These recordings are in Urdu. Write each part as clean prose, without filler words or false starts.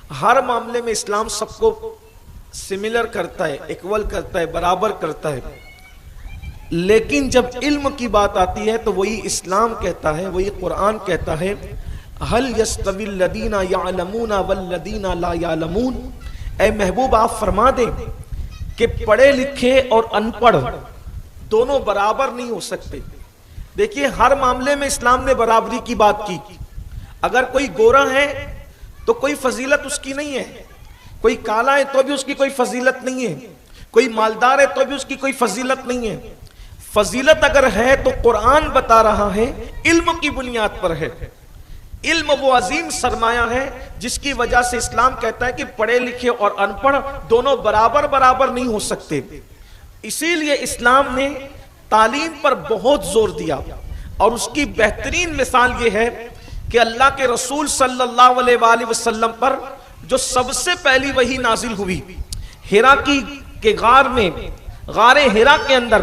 ہر معاملے میں اسلام سب کو سملر کرتا ہے، ایکول کرتا ہے، برابر کرتا ہے، لیکن جب علم کی بات آتی ہے تو وہی اسلام کہتا ہے، وہی قرآن کہتا ہے هل يستوي الذين يعلمون والذين لا يعلمون۔ اے محبوب آپ فرما دیں کہ پڑھے لکھے اور ان پڑھ دونوں برابر نہیں ہو سکتے۔ دیکھیے ہر معاملے میں اسلام نے برابری کی بات کی۔ اگر کوئی گورا ہے تو کوئی فضیلت اس کی نہیں ہے، کوئی کالا ہے تو بھی اس کی کوئی فضیلت نہیں ہے، کوئی مالدار ہے تو بھی اس کی کوئی فضیلت نہیں ہے۔ فضیلت اگر ہے تو قرآن بتا رہا ہے علم کی بنیاد پر ہے۔ علم وہ عظیم سرمایہ ہے جس کی وجہ سے اسلام کہتا ہے کہ پڑھے لکھے اور ان پڑھ دونوں برابر نہیں ہو سکتے۔ اسی لیے اسلام نے تعلیم پر بہت زور دیا، اور اس کی بہترین مثال یہ ہے کہ اللہ کے رسول صلی اللہ علیہ وآلہ وسلم پر جو سب سے پہلی وحی نازل ہوئی ہیرا کے غار میں، غار ہیرا کے اندر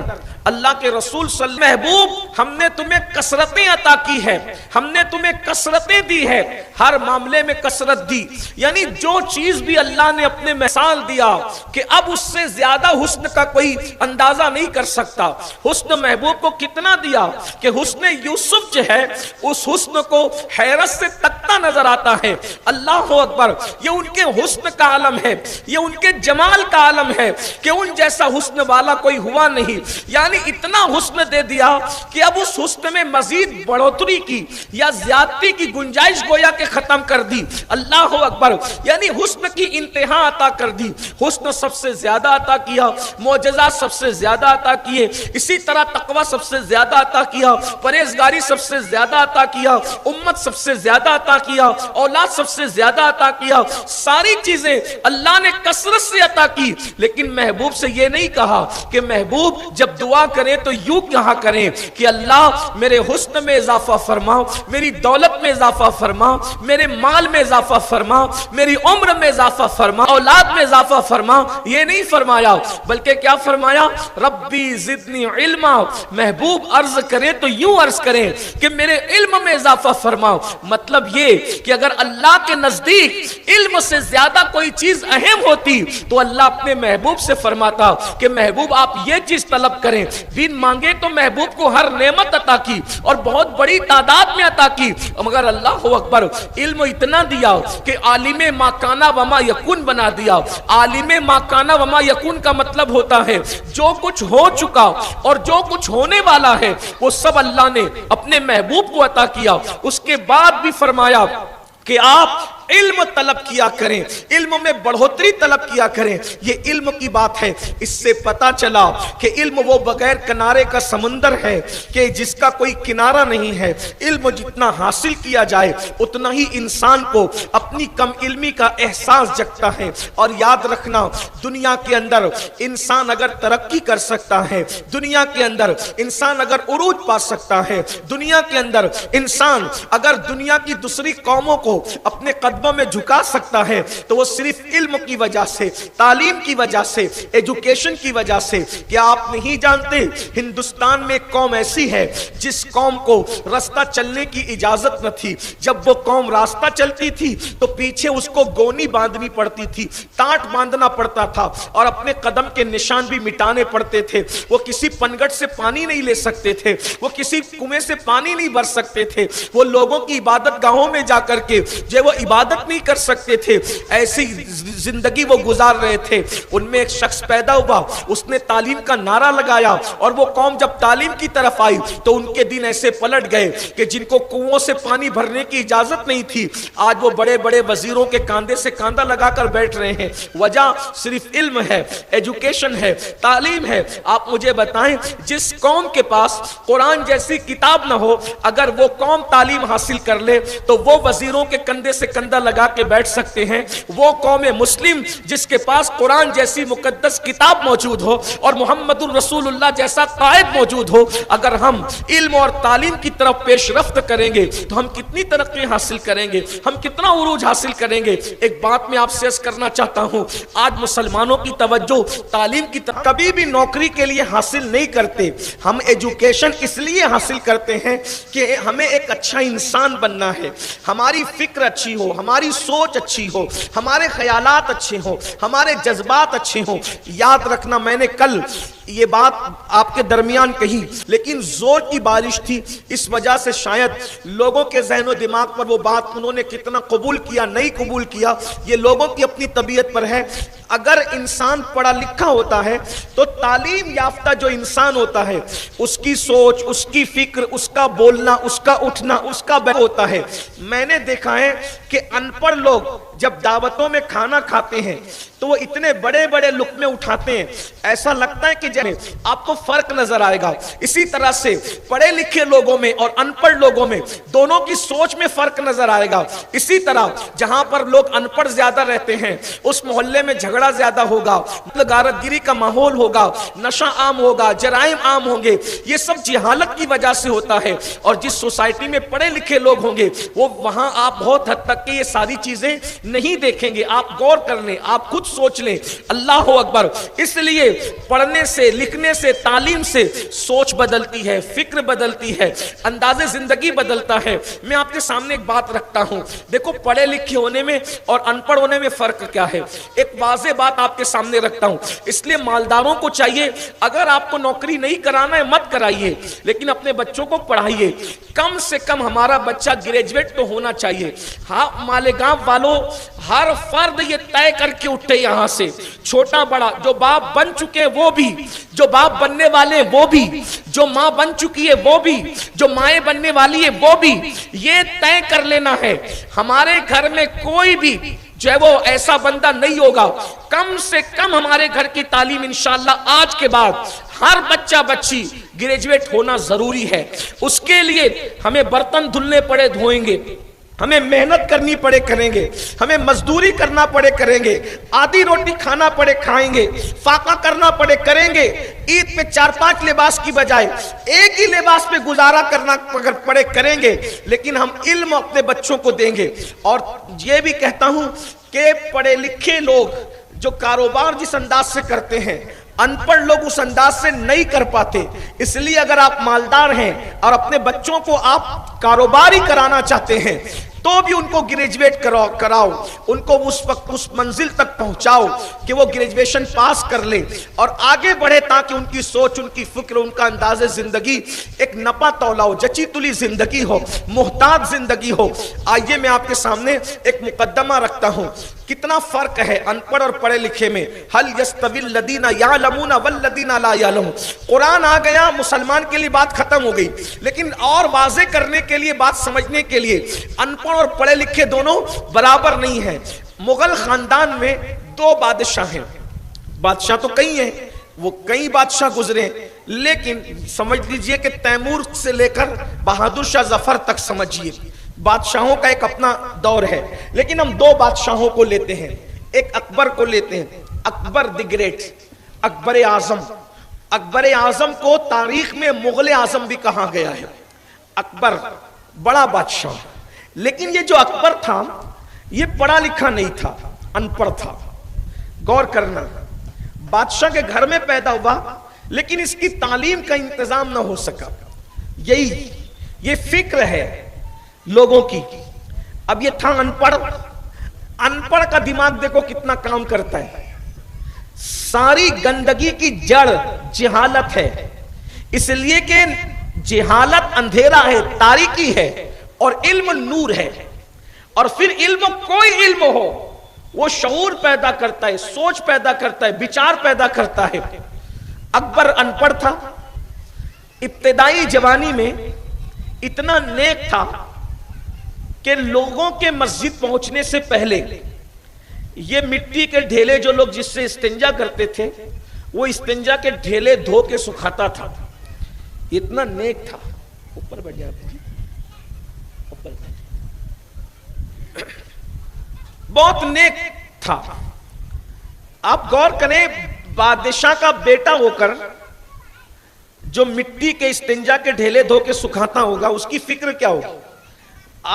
اللہ کے رسول صلی اللہ علیہ وسلم، محبوب ہم نے تمہیں کثرتیں عطا کی ہے، ہم نے تمہیں کثرتیں دی ہے، ہر معاملے میں کثرت دی، یعنی جو چیز بھی اللہ نے اپنے مثال دیا کہ اب اس سے زیادہ حسن کا کوئی اندازہ نہیں کر سکتا۔ حسن محبوب کو کتنا دیا کہ حسن یوسف جو ہے اس حسن کو حیرت سے تکتا نظر آتا ہے۔ اللہ اکبر، یہ ان کے حسن کا عالم ہے، یہ ان کے جمال کا عالم ہے کہ ان جیسا حسن والا کوئی ہوا نہیں، یعنی اتنا حسن دے دیا کہ اب اس حسن میں مزید بڑھوتری کی یا زیادتی کی گنجائش گویا کہ ختم کر دی۔ اللہ اکبر، یعنی حسن کی انتہا عطا کر دی، حسن سب سے زیادہ عطا کیا، معجزات سب سے زیادہ عطا کیے، اسی طرح تقوی سب سے زیادہ عطا کیا، پرہیزگاری سب سے زیادہ عطا کیا، امت سب سے زیادہ عطا کیا، اولاد سب سے زیادہ عطا کیا، ساری چیزیں اللہ نے کثرت سے عطا کی۔ لیکن محبوب سے یہ نہیں کہا کہ محبوب جب دعا کریں تو یوں کہا کریں کہ اللہ میرے حسن میں اضافہ فرما، میری دولت میں اضافہ فرما، میرے مال میں اضافہ فرما، میری عمر میں اضافہ فرما، اولاد میں اضافہ فرما۔ یہ نہیں فرمایا، بلکہ کیا فرمایا؟ ربی زدنی علما۔ محبوب عرض کریں تو یوں عرض کریں کہ میرے علم میں اضافہ فرما۔ مطلب یہ کہ اگر اللہ کے نزدیک علم سے زیادہ کوئی چیز اہم ہوتی تو اللہ اپنے محبوب سے فرماتا کہ محبوب آپ یہ چیز طلب کریں۔ بن مانگے تو محبوب کو ہر نعمت عطا کی اور بہت بڑی تعداد میں عطا کی، مگر اللہ اکبر علم اتنا دیا کہ عالم ما کان وما یکون بنا دیا۔ عالم ما کان وما یکون کا مطلب ہوتا ہے جو کچھ ہو چکا اور جو کچھ ہونے والا ہے وہ سب اللہ نے اپنے محبوب کو عطا کیا۔ اس کے بعد بھی فرمایا کہ آپ علم طلب کیا کریں، علم میں بڑھوتری طلب کیا کریں۔ یہ علم کی بات ہے۔ اس سے پتا چلا کہ علم وہ بغیر کنارے کا سمندر ہے کہ جس کا کوئی کنارہ نہیں ہے۔ علم جتنا حاصل کیا جائے اتنا ہی انسان کو اپنی کم علمی کا احساس جگتا ہے۔ اور یاد رکھنا، دنیا کے اندر انسان اگر ترقی کر سکتا ہے، دنیا کے اندر انسان اگر عروج پا سکتا ہے، دنیا کے اندر انسان اگر دنیا کی دوسری قوموں کو اپنے قدموں میں جھکا سکتا ہے تو وہ صرف علم کی وجہ سے، تعلیم کی وجہ سے، ایجوکیشن کی وجہ سے۔ کیا آپ نہیں جانتے ہندوستان میں ایک قوم ایسی ہے جس قوم کو راستہ چلنے کی اجازت نہ تھی؟ جب وہ قوم راستہ چلتی تھی تو پیچھے اس کو گونی باندھنی پڑتی تھی، ٹانٹ باندھنا پڑتا تھا، اور اپنے قدم کے نشان بھی مٹانے پڑتے تھے۔ وہ کسی پنگٹ سے پانی نہیں لے سکتے تھے، وہ کسی کنویں سے پانی نہیں بھر سکتے تھے، وہ لوگوں کی عبادت گاہوں میں جا کر کے جو وہ عبادت نہیں کر سکتے تھے۔ ایسی زندگی وہ گزار رہے تھے۔ ان میں ایک شخص پیدا ہوا، اس نے تعلیم کا نعرہ لگایا، اور وہ قوم جب تعلیم کی طرف آئی تو ان کے دن ایسے پلٹ گئے کہ جن کو کنووں سے پانی بھرنے کی اجازت نہیں تھی آج وہ بڑے بڑے وزیروں کے کاندھے سے کاندھا لگا کر بیٹھ رہے ہیں۔ وجہ صرف علم ہے، ایجوکیشن ہے، تعلیم ہے۔ آپ مجھے بتائیں جس قوم کے پاس قرآن جیسی کتاب نہ ہو، اگر وہ قوم تعلیم حاصل کر لے تو وہ وزیروں کے کندھے سے کندھا لگا کے بیٹھ سکتے ہیں۔ وہ قوم مسلم جس کے پاس قرآن جیسی مقدس کتاب موجود ہو اور محمد الرسول اللہ جیسا قائد موجود ہو، اگر ہم علم اور تعلیم کی طرف پیش رفت کریں گے تو ہم کتنی ترقی حاصل کریں گے، ہم کتنا عروج حاصل کریں گے۔ ایک بات میں آپ سے عرض کرنا چاہتا ہوں، آج مسلمانوں کی توجہ تعلیم کی طرف کبھی بھی نوکری کے لیے حاصل نہیں کرتے۔ ہم ایجوکیشن اس لیے حاصل کرتے ہیں کہ ہمیں ایک اچھا انسان بننا ہے، ہماری فکر اچھی ہو، ہماری سوچ اچھی ہو، ہمارے خیالات اچھے ہوں، ہمارے جذبات اچھے ہوں۔ یاد رکھنا میں نے کل یہ بات آپ کے درمیان کہی، لیکن زور کی بارش تھی، اس وجہ سے شاید لوگوں کے ذہن و دماغ پر وہ بات انہوں نے کتنا قبول کیا نہیں قبول کیا، یہ لوگوں کی اپنی طبیعت پر ہے۔ اگر انسان پڑھا لکھا ہوتا ہے تو تعلیم یافتہ جو انسان ہوتا ہے اس کی سوچ، اس کی فکر، اس کا بولنا، اس کا اٹھنا، اس کا بیٹھنا ہوتا ہے۔ میں نے دیکھا ہے کہ ان پڑھ لوگ جب دعوتوں میں کھانا کھاتے ہیں تو وہ اتنے بڑے بڑے لقمے اٹھاتے ہیں، ایسا لگتا ہے کہ جیسے آپ کو فرق نظر آئے گا۔ اسی طرح سے پڑھے لکھے لوگوں میں اور ان پڑھ لوگوں میں دونوں کی سوچ میں فرق نظر آئے گا۔ اسی طرح جہاں پر لوگ ان پڑھ زیادہ رہتے ہیں اس محلے میں جھگڑا زیادہ ہوگا، غارت گری کا ماحول ہوگا، نشہ عام ہوگا، جرائم عام ہوں گے۔ یہ سب جہالت کی وجہ سے ہوتا ہے، اور جس سوسائٹی میں پڑھے لکھے لوگ ہوں گے وہ وہاں آپ بہت حد تک کہ یہ ساری چیزیں نہیں دیکھیں گے۔ آپ غور کر لیں، آپ خود سوچ لیں۔ اللہ اکبر۔ اس لیے پڑھنے سے، لکھنے سے، تعلیم سے سوچ بدلتی ہے، فکر بدلتی ہے، انداز زندگی بدلتا ہے۔ میں آپ کے سامنے ایک بات رکھتا ہوں، دیکھو پڑھے لکھے ہونے میں اور ان پڑھ ہونے میں فرق کیا ہے۔ ایک واضح بات آپ کے سامنے رکھتا ہوں، اس لیے مالداروں کو چاہیے اگر آپ کو نوکری نہیں کرانا ہے مت کرائیے، لیکن اپنے بچوں کو پڑھائیے۔ کم سے کم ہمارا بچہ گریجویٹ تو ہونا چاہیے۔ ہاں مالیگاؤں والوں، ہر فرد یہ طے کر کے اٹھے یہاں سے، چھوٹا بڑا، جو باپ بن چکے ہیں وہ بھی، جو باپ بننے والے ہیں وہ بھی، جو ماں بن چکی ہے وہ بھی، جو مائیں بننے والی ہے وہ بھی، یہ طے کر لینا ہے ہمارے گھر میں کوئی بھی جو ہے وہ ایسا بندہ نہیں ہوگا۔ کم سے کم ہمارے گھر کی تعلیم انشاءاللہ آج کے بعد ہر بچہ بچی گریجویٹ ہونا ضروری ہے۔ اس کے لیے ہمیں برتن دھلنے پڑے دھوئیں گے، ہمیں محنت کرنی پڑے کریں گے، ہمیں مزدوری کرنا پڑے کریں گے، آدھی روٹی کھانا پڑے کھائیں گے، فاقہ کرنا پڑے کریں گے۔ عید پہ 4-5 لباس کی بجائے ایک ہی لباس پہ گزارا کرنا پڑے کریں گے، لیکن ہم علم اپنے بچوں کو دیں گے۔ اور یہ بھی کہتا ہوں کہ پڑھے لکھے لوگ جو کاروبار جس انداز سے کرتے ہیں ان پڑھ لوگ اس انداز سے نہیں کر پاتے۔ اس لیے اگر آپ مالدار ہیں اور اپنے بچوں کو آپ کاروباری کرانا چاہتے ہیں تو بھی ان کو گریجویٹ کراؤ، ان کو اس وقت اس منزل تک پہنچاؤ کہ وہ گریجویشن پاس کر لیں اور آگے بڑھے، تاکہ ان کی سوچ، ان کی فکر، ان کا انداز زندگی ایک نپا تولا ہو، جچی تلی زندگی ہو، محتاط زندگی ہو۔ آئیے میں آپ کے سامنے ایک مقدمہ رکھتا ہوں، کتنا فرق ہے ان پڑھ اور پڑھے لکھے میں۔ هل يستوي الذين يعلمون والذين لا يعلمون۔ قرآن آ گیا، مسلمان کے لیے بات ختم ہو گئی، لیکن اور واضح کرنے کے لیے، بات سمجھنے کے لیے، ان پڑھ اور پڑھے لکھے دونوں برابر نہیں ہیں۔ مغل خاندان میں 2 بادشاہ ہیں، بادشاہ تو کئی ہیں، وہ کئی بادشاہ گزرے، لیکن سمجھ لیجئے کہ تیمور سے لے کر بہادر شاہ ظفر تک سمجھیے، بادشاہوں کا ایک اپنا دور ہے۔ لیکن ہم 2 بادشاہوں کو لیتے ہیں، ایک اکبر کو لیتے ہیں، اکبر دی گریٹ، اکبر اعظم۔ اکبر اعظم کو تاریخ میں مغل اعظم بھی کہا گیا ہے۔ اکبر بڑا بادشاہ، لیکن یہ جو اکبر تھا یہ پڑھا لکھا نہیں تھا، ان پڑھ تھا۔ غور کرنا، بادشاہ کے گھر میں پیدا ہوا لیکن اس کی تعلیم کا انتظام نہ ہو سکا۔ یہ فکر ہے لوگوں کی۔ اب یہ تھا ان پڑھ، ان پڑھ کا دماغ دیکھو کتنا کام کرتا ہے۔ ساری گندگی کی جڑ جہالت ہے، اس لیے کہ جہالت اندھیرا ہے، تاریکی ہے، اور علم نور ہے۔ اور پھر علم، کوئی علم ہو وہ شعور پیدا کرتا ہے، سوچ پیدا کرتا ہے، بچار پیدا کرتا ہے۔ اکبر ان پڑھ تھا، ابتدائی جوانی میں اتنا نیک تھا کہ لوگوں کے مسجد پہنچنے سے پہلے یہ مٹی کے ڈھیلے جو لوگ جس سے استنجا کرتے تھے وہ استنجا کے ڈھیلے دھو کے سکھاتا تھا۔ اتنا نیک تھا۔ اوپر بیٹھ جائے، بہت نیک تھا۔ آپ غور کریں، بادشاہ کا بیٹا ہو کر جو مٹی کے استنجا کے ڈھیلے دھو کے سکھاتا ہوگا اس کی فکر کیا ہوگا۔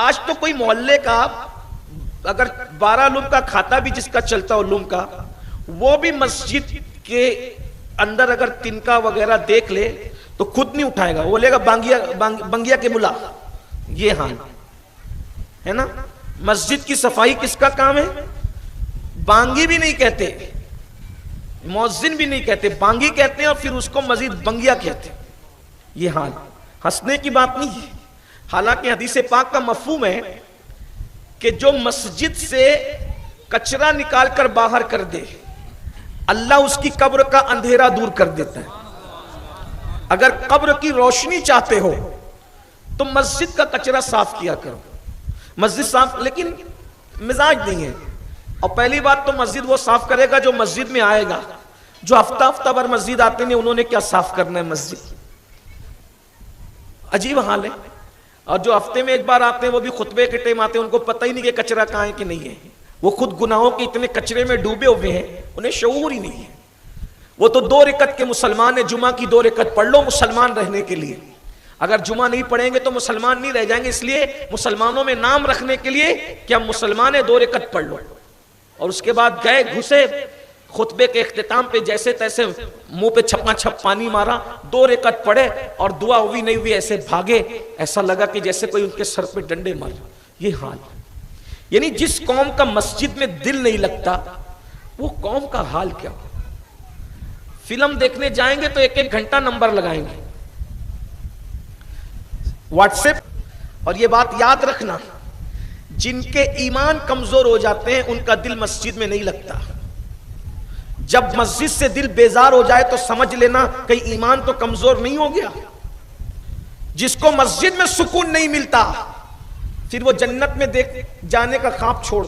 آج تو کوئی محلے کا اگر 12 لوم کا کھاتا بھی جس کا چلتا ہو لوم کا، وہ بھی مسجد کے اندر اگر تنکا وغیرہ دیکھ لے تو خود نہیں اٹھائے گا، وہ لے گا بنگیا کے ملا۔ یہ حال ہے نا، مسجد کی صفائی کس کا کام ہے؟ بانگی بھی نہیں کہتے، مؤذن بھی نہیں کہتے، بانگی کہتے ہیں، اور پھر اس کو مزید بنگیا کہتے ہیں۔ یہ حال ہنسنے کی بات نہیں ہے، حالانکہ حدیث پاک کا مفہوم ہے کہ جو مسجد سے کچرا نکال کر باہر کر دے، اللہ اس کی قبر کا اندھیرا دور کر دیتا ہے۔ اگر قبر کی روشنی چاہتے ہو تو مسجد کا کچرا صاف کیا کرو، مسجد صاف، لیکن مزاج نہیں ہے۔ اور پہلی بات تو مسجد وہ صاف کرے گا جو مسجد میں آئے گا، جو ہفتہ ہفتہ بھر مسجد آتے ہیں انہوں نے کیا صاف کرنا ہے مسجد؟ عجیب حال ہے۔ اور جو ہفتے میں ایک بار آتے ہیں وہ بھی خطبے کے ٹائم آتے ہیں، ان کو پتہ ہی نہیں کہ کچرا کہاں ہے کہ نہیں ہے، وہ خود گناہوں کے اتنے کچرے میں ڈوبے ہوئے ہیں انہیں شعور ہی نہیں ہے۔ وہ تو 2 رکعت کے مسلمان ہیں، جمعہ کی 2 رکعت پڑھ لو مسلمان رہنے کے لیے، اگر جمعہ نہیں پڑھیں گے تو مسلمان نہیں رہ جائیں گے، اس لیے مسلمانوں میں نام رکھنے کے لیے کہ ہم مسلمان ہیں 2 رکعت پڑھ لو، اور اس کے بعد گئے گھسے خطبے کے اختتام پہ جیسے تیسے منہ پہ چھپا چھپ پانی مارا، 2 رکعت پڑھے اور دعا ہوئی نہیں ہوئی ایسے بھاگے، ایسا لگا کہ جیسے کوئی ان کے سر پہ ڈنڈے مار۔ یہ حال، یعنی جس قوم کا مسجد میں دل نہیں لگتا وہ قوم کا حال کیا ہو۔ فلم دیکھنے جائیں گے تو 1-1 گھنٹہ نمبر لگائیں گے واٹس ایپ، اور یہ بات یاد رکھنا جن کے ایمان کمزور ہو جاتے ہیں ان کا دل مسجد میں نہیں لگتا۔ جب مسجد سے دل بیزار ہو جائے تو سمجھ لینا کہیں ایمان تو کمزور نہیں ہو گیا۔ جس کو مسجد میں سکون نہیں ملتا پھر وہ جنت میں دیکھ جانے کا خواب چھوڑ